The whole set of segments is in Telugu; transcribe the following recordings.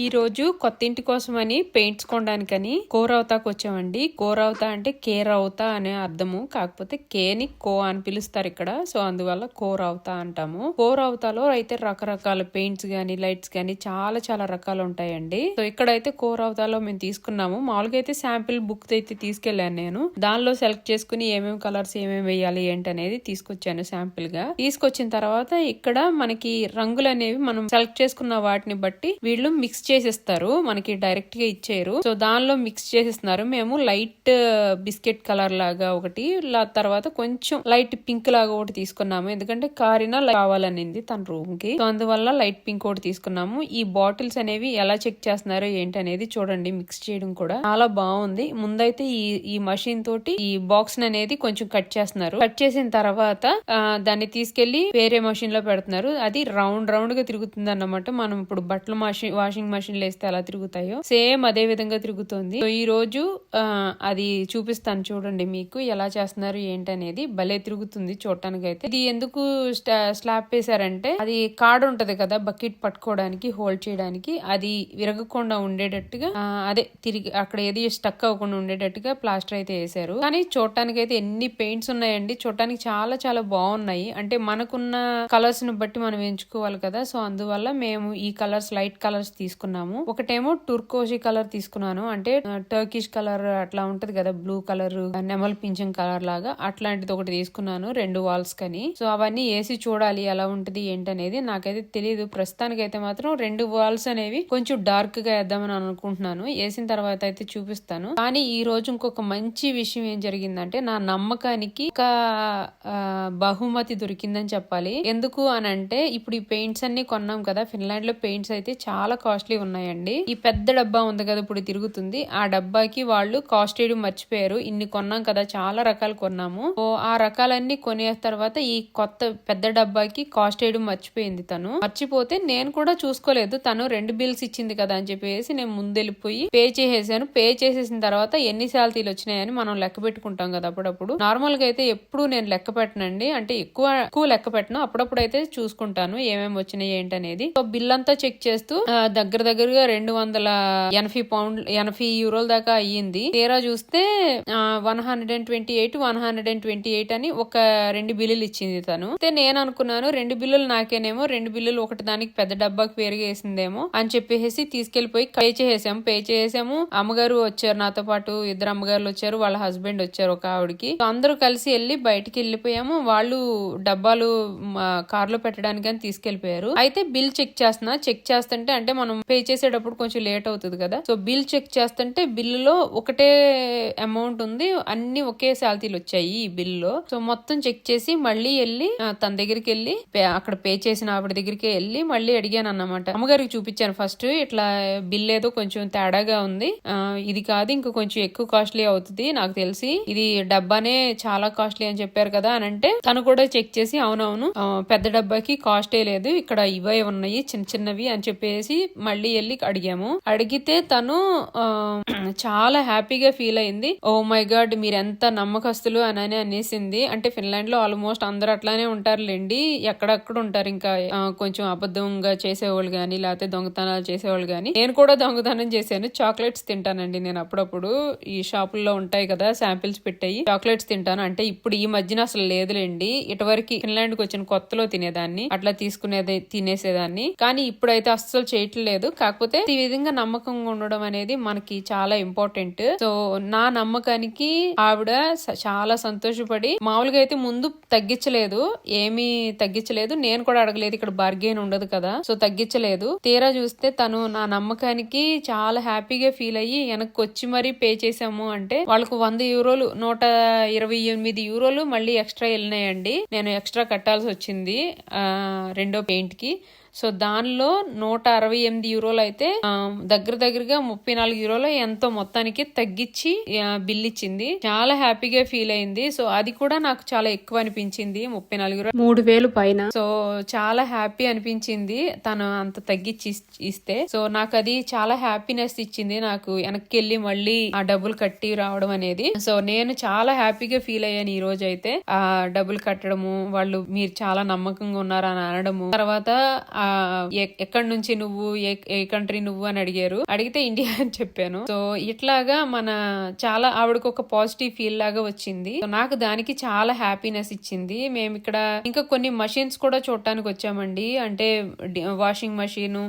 ఈ రోజు కొత్త ఇంటి కోసమని పెయింట్స్ కొనడానికని కోరవతాకు వచ్చామండి. కోరవత అంటే కేరవత అనే అర్థము, కాకపోతే కేని కో అని పిలుస్తారు ఇక్కడ, సో అందువల్ల కోరవత అంటాము. కోరవతలో అయితే రకరకాల పెయింట్స్ గానీ లైట్స్ గానీ చాలా చాలా రకాలు ఉంటాయండి. సో ఇక్కడైతే కోరవతలో మేము తీసుకున్నాము. మామూలుగా అయితే శాంపిల్ బుక్ అయితే తీసుకెళ్లాను నేను. దానిలో సెలెక్ట్ చేసుకుని ఏమేమి కలర్స్ ఏమేమి వేయాలి ఏంటి అనేది తీసుకొచ్చాను శాంపిల్ గా. తీసుకొచ్చిన తర్వాత ఇక్కడ మనకి రంగులు అనేవి మనం సెలెక్ట్ చేసుకున్న వాటిని బట్టి వీళ్ళు మిక్స్ చేసేస్తారు, మనకి డైరెక్ట్ గా ఇచ్చేరు. సో దానిలో మిక్స్ చేసేస్తున్నారు. మేము లైట్ బిస్కెట్ కలర్ లాగా ఒకటి, తర్వాత కొంచెం లైట్ పింక్ లాగా ఒకటి తీసుకున్నాము, ఎందుకంటే కారినా కావాలనింది తన రూమ్ కి. సో అందువల్ల లైట్ పింక్ ఒకటి తీసుకున్నాము. ఈ బాటిల్స్ అనేవి ఎలా చెక్ చేస్తున్నారో ఏంటి అనేది చూడండి. మిక్స్ చేయడం కూడా చాలా బాగుంది. ముందైతే ఈ మషిన్ తోటి ఈ బాక్స్ అనేది కొంచెం కట్ చేస్తున్నారు. కట్ చేసిన తర్వాత దాన్ని తీసుకెళ్లి వేరే మషిన్ లో పెడుతున్నారు. అది రౌండ్ రౌండ్ గా తిరుగుతుంది అన్నమాట. మనం ఇప్పుడు బట్టలు వాషింగ్ మషిన్ లో వేస్తే ఎలా తిరుగుతాయో సేమ్ అదే విధంగా తిరుగుతుంది. సో ఈ రోజు అది చూపిస్తాను చూడండి మీకు ఎలా చేస్తున్నారు ఏంటనేది. భలే తిరుగుతుంది చూడటానికి అయితే. ఇది ఎందుకు స్లాబ్ వేసారంటే అది కార్డ్ ఉంటది కదా బకెట్ పట్టుకోవడానికి, హోల్డ్ చేయడానికి, అది విరగకుండా ఉండేటట్టుగా అదే తిరిగి అక్కడ ఏది స్టక్ అవ్వకుండా ఉండేటట్టుగా ప్లాస్టర్ అయితే వేసారు. కానీ చూడటానికి అయితే ఎన్ని పెయింట్స్ ఉన్నాయండి, చూడటానికి చాలా చాలా బాగున్నాయి. అంటే మనకున్న కలర్స్ ను బట్టి మనం ఎంచుకోవాలి కదా. సో అందువల్ల మేము ఈ కలర్స్ లైట్ కలర్స్ తీసుకున్నాము. ఒకటేమో టుర్కోషి కలర్ తీసుకున్నాను, అంటే టర్కిష్ కలర్ అట్లా ఉంటది కదా, బ్లూ కలర్ నెమల్ పింఛం కలర్ లాగా అట్లాంటిది ఒకటి తీసుకున్నాను 2 వాల్స్ కని. సో అవన్నీ వేసి చూడాలి ఎలా ఉంటది ఏంటనేది. నాకైతే తెలియదు, ప్రస్తుతానికైతే మాత్రం 2 వాల్స్ అనేవి కొంచెం డార్క్ గా వేద్దామని అనుకుంటున్నాను. వేసిన తర్వాత అయితే చూపిస్తాను. కానీ ఈ రోజు ఇంకొక మంచి విషయం ఏం జరిగిందంటే నా నమ్మకానికి ఒక బహుమతి దొరికిందని చెప్పాలి. ఎందుకు అని అంటే ఇప్పుడు ఈ పెయింట్స్ అన్ని కొన్నాం కదా, ఫిన్లాండ్ లో పెయింట్స్ అయితే చాలా కాస్ట్లీ ఉన్నాయండి. ఈ పెద్ద డబ్బా ఉంది కదా ఇప్పుడు తిరుగుతుంది, ఆ డబ్బాకి వాళ్ళు కాస్ట్ వేయడం మర్చిపోయారు. ఇన్ని కొన్నాం కదా, చాలా రకాలు కొన్నాము. ఆ రకాలన్నీ కొనే తర్వాత ఈ కొత్త పెద్ద డబ్బాకి కాస్ట్ వేయడం మర్చిపోయింది తను. మర్చిపోతే నేను కూడా చూసుకోలేదు, తను 2 బిల్స్ ఇచ్చింది కదా అని చెప్పేసి నేను ముందెళ్ళిపోయి పే చేసేసాను. పే చేసేసిన తర్వాత ఎన్ని శాలరీలు వచ్చినాయని మనం లెక్క పెట్టుకుంటాం కదా అప్పుడప్పుడు. నార్మల్ గా అయితే ఎప్పుడు నేను లెక్క పెట్టనండి, అంటే ఎక్కువ లెక్క పెట్టను, అప్పుడప్పుడు అయితే చూసుకుంటాను ఏమేమి వచ్చినాయి ఏంటనేది. సో బిల్ అంతా చెక్ చేస్తూ దగ్గరగా 280 యూరోల దాకా అయ్యింది. తీరా చూస్తే 128 అని ఒక 2 బిల్లులు ఇచ్చింది తను. అయితే నేను అనుకున్నాను 2 బిల్లులు నాకేనేమో, 2 బిల్లులు ఒకటి దానికి పెద్ద డబ్బాకి వేరుగా వేసిందేమో అని చెప్పేసి తీసుకెళ్లిపోయి పే చేసాము. అమ్మగారు వచ్చారు నాతో పాటు, 2 అమ్మగారులు వచ్చారు, వాళ్ళ హస్బెండ్ వచ్చారు ఒక ఆవిడికి. అందరూ కలిసి వెళ్ళి బయటికి వెళ్ళిపోయాము. వాళ్ళు డబ్బాలు కార్ లో పెట్టడానికి అని తీసుకెళ్లిపోయారు. అయితే బిల్ చెక్ చేస్తుంటే అంటే మనం పే చేసేటప్పుడు కొంచెం లేట్ అవుతుంది కదా, సో బిల్ చెక్ చేస్తుంటే బిల్లులో ఒకటే అమౌంట్ ఉంది, అన్ని ఒకే శాలరీలు వచ్చాయి ఈ బిల్లో. సో మొత్తం చెక్ చేసి మళ్ళీ వెళ్ళి తన దగ్గరికి వెళ్ళి అక్కడ పే చేసిన ఆవిడ దగ్గరికి వెళ్ళి మళ్ళీ అడిగాను అన్నమాట. అమ్మగారికి చూపించాను ఫస్ట్, ఇట్లా బిల్ ఏదో కొంచెం తేడాగా ఉంది, ఇది కాదు ఇంకా కొంచెం ఎక్కువ కాస్ట్లీ అవుతుంది నాకు తెలిసి, ఇది డబ్బానే చాలా కాస్ట్లీ అని చెప్పారు కదా అని అంటే తను కూడా చెక్ చేసి అవునవును పెద్ద డబ్బాకి కాస్టే లేదు, ఇక్కడ ఇవే ఉన్నాయి చిన్న చిన్నవి అని చెప్పేసి మళ్ళీ వెళ్ళి అడిగాము. అడిగితే తను చాలా హ్యాపీగా ఫీల్ అయింది. ఓ మై గాడ్ మీరు ఎంత నమ్మకస్తులు అని అనేసింది. అంటే ఫిన్లాండ్ లో ఆల్మోస్ట్ అందరు అట్లానే ఉంటారులేండి, ఎక్కడక్కడ ఉంటారు ఇంకా కొంచెం అబద్ధంగా చేసేవాళ్ళు గాని లేకపోతే దొంగతనాలు చేసేవాళ్ళు గాని. నేను కూడా దొంగతనం చేశాను, చాక్లెట్స్ తింటానండి నేను అప్పుడప్పుడు. ఈ షాపుల్లో ఉంటాయి కదా శాంపిల్స్ పెట్టాయి, చాక్లెట్స్ తింటాను. అంటే ఇప్పుడు ఈ మధ్యన అసలు లేదులేండి, ఇటువరకు ఫిన్లాండ్ కి వచ్చిన కొత్తలో తినేదాన్ని, అట్లా తినేసేదాన్ని. కానీ ఇప్పుడైతే అస్సలు చేయట్లేదు. కాకపోతే ఈ విధంగా నమ్మకంగా ఉండడం అనేది మనకి చాలా ఇంపార్టెంట్. సో నా నమ్మకానికి ఆవిడ చాలా సంతోషపడి, మామూలుగా అయితే ముందు ఏమీ తగ్గించలేదు, నేను కూడా అడగలేదు, ఇక్కడ బార్గెన్ ఉండదు కదా, సో తగ్గించలేదు. తీరా చూస్తే తను నా నమ్మకానికి చాలా హ్యాపీగా ఫీల్ అయ్యి వెనక్కి వచ్చి మరీ పే చేసాము. అంటే వాళ్ళకు 100 యూరోలు 128 యూరోలు మళ్ళీ ఎక్స్ట్రా వెళ్ళినాయండి. నేను ఎక్స్ట్రా కట్టాల్సి వచ్చింది రెండో పెయింట్ కి. సో దానిలో 168 యూరోలు అయితే దగ్గరగా 34 యూరోలు ఎంతో మొత్తానికి తగ్గించి బిల్ ఇచ్చింది. చాలా హ్యాపీగా ఫీల్ అయింది. సో అది కూడా నాకు చాలా ఎక్కువ అనిపించింది, 34 యూరోలు 3000 పైన. సో చాలా హ్యాపీ అనిపించింది తను అంత తగ్గించి ఇస్తే. సో నాకు అది చాలా హ్యాపీనెస్ ఇచ్చింది, నాకు వెనక్కి వెళ్ళి మళ్ళీ ఆ డబ్బులు కట్టి రావడం అనేది. సో నేను చాలా హ్యాపీగా ఫీల్ అయ్యాను ఈ రోజు అయితే. ఆ డబ్బులు కట్టడము, వాళ్ళు మీరు చాలా నమ్మకంగా ఉన్నారని అనడము, తర్వాత ఎక్కడి నుంచి నువ్వు, ఏ కంట్రీ నువ్వు అని అడిగారు. అడిగితే ఇండియా అని చెప్పాను. సో ఇట్లాగా చాలా ఆవిడకు ఒక పాజిటివ్ ఫీల్ లాగా వచ్చింది. సో నాకు దానికి చాలా హ్యాపీనెస్ ఇచ్చింది. మేము ఇక్కడ ఇంకా కొన్ని మషిన్స్ కూడా చూడటానికి వచ్చామండి. అంటే వాషింగ్ మషీన్,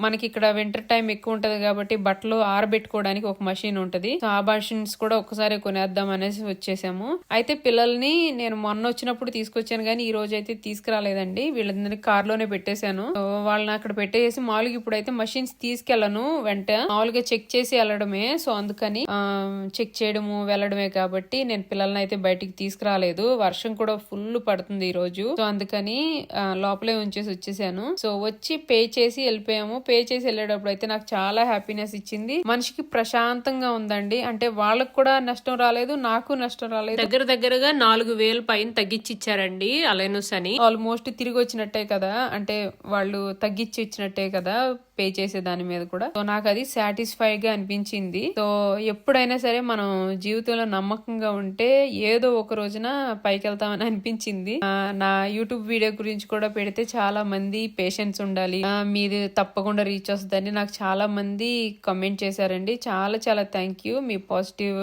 మనకి ఇక్కడ వింటర్ టైం ఎక్కువ ఉంటది కాబట్టి బట్టలు ఆరబెట్టుకోవడానికి ఒక మషిన్ ఉంటది. సో ఆ మషిన్స్ కూడా ఒక్కసారి కొనేద్దాం అనేసి వచ్చేసాము. అయితే పిల్లల్ని నేను మొన్న వచ్చినప్పుడు తీసుకొచ్చాను కానీ ఈ రోజు అయితే తీసుకురాలేదండి. వీళ్ళందరినీ కార్ లోనే పెట్టేశాను. సో వాళ్ళని అక్కడ పెట్టేసి మామూలుగా ఇప్పుడైతే మషిన్స్ తీసుకెళ్లను, వెంట మామూలుగా చెక్ చేసి వెళ్ళడమే. సో అందుకని చెక్ చేయడము వెళ్ళడమే కాబట్టి నేను పిల్లల్ని అయితే బయటికి తీసుకురాలేదు. వర్షం కూడా ఫుల్ పడుతుంది ఈ రోజు. సో అందుకని లోపలే ఉంచేసి వచ్చేసాను. సో వచ్చి పే చేసి వెళ్ళిపోయాము. పే చేసి వెళ్ళేటప్పుడు అయితే నాకు చాలా హ్యాపీనెస్ ఇచ్చింది. మనిషికి ప్రశాంతంగా ఉందండి. అంటే వాళ్ళకు కూడా నష్టం రాలేదు, నాకు నష్టం రాలేదు. దగ్గరగా 4,000 పైన తగ్గించి ఇచ్చారండి అలెనుస్ అని. ఆల్మోస్ట్ తిరిగి వచ్చినట్టే కదా, అంటే వాళ్ళు తగ్గించి ఇచ్చినట్టే కదా పే చేసే దాని మీద కూడా. సో నాకు అది సాటిస్ఫైడ్ గా అనిపించింది. సో ఎప్పుడైనా సరే మనం జీవితంలో నమ్మకంగా ఉంటే ఏదో ఒక రోజున పైకి వెళ్తామని అనిపించింది. నా యూట్యూబ్ వీడియో గురించి కూడా పెడితే చాలా మంది పేషెన్స్ ఉండాలి, మీది తప్పకుండా రీచ్ వస్తుందని నాకు చాలా మంది కమెంట్ చేశారండి. చాలా thank you me positive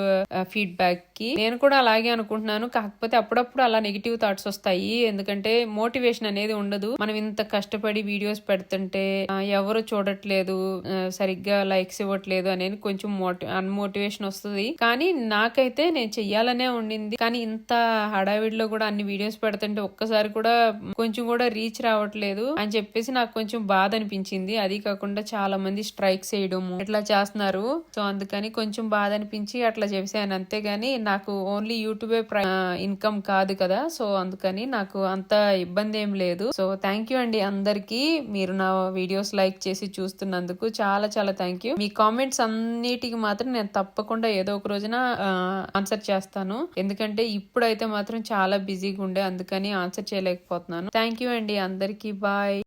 feedback కి. నేను కూడా అలాగే అనుకుంటున్నాను. కాకపోతే అప్పుడప్పుడు అలా నెగిటివ్ థాట్స్ వస్తాయి. ఎందుకంటే మోటివేషన్ అనేది ఉండదు. మనం ఇంత కష్టపడి వీడియోస్ పెడుతుంటే ఎవరు చూడట్లేదు, సరిగ్గా లైక్స్ ఇవ్వట్లేదు అనేది కొంచెం అన్మోటివేషన్ వస్తుంది. కానీ నాకైతే నేను చెయ్యాలనే ఉండింది. కానీ ఇంత హడావిడిలో కూడా అన్ని వీడియోస్ పెడుతుంటే ఒక్కసారి కూడా కొంచెం కూడా రీచ్ రావట్లేదు అని చెప్పేసి నాకు కొంచెం బాధ అనిపించింది. అది కాకుండా చాలా మంది స్ట్రైక్స్ వేయడము ఇట్లా చేస్తున్నారు. సో అందుకని కొంచెం బాధ అనిపించి అట్లా చేశాను. అంతేగాని నాకు ఓన్లీ యూట్యూబే ఇన్కమ్ కాదు కదా. సో అందుకని నాకు అంత ఇబ్బంది ఏం లేదు. సో థ్యాంక్ యూ అండి అందరికి. మీరు నా వీడియోస్ లైక్ చేసి చూస్తున్నందుకు చాలా థ్యాంక్ యూ. మీ కామెంట్స్ అన్నిటికి మాత్రం నేను తప్పకుండా ఏదో ఒక రోజున ఆన్సర్ చేస్తాను. ఎందుకంటే ఇప్పుడైతే మాత్రం చాలా బిజీగా ఉండే, అందుకని ఆన్సర్ చేయలేకపోతున్నాను. థ్యాంక్ యూ అండి అందరికి. బాయ్.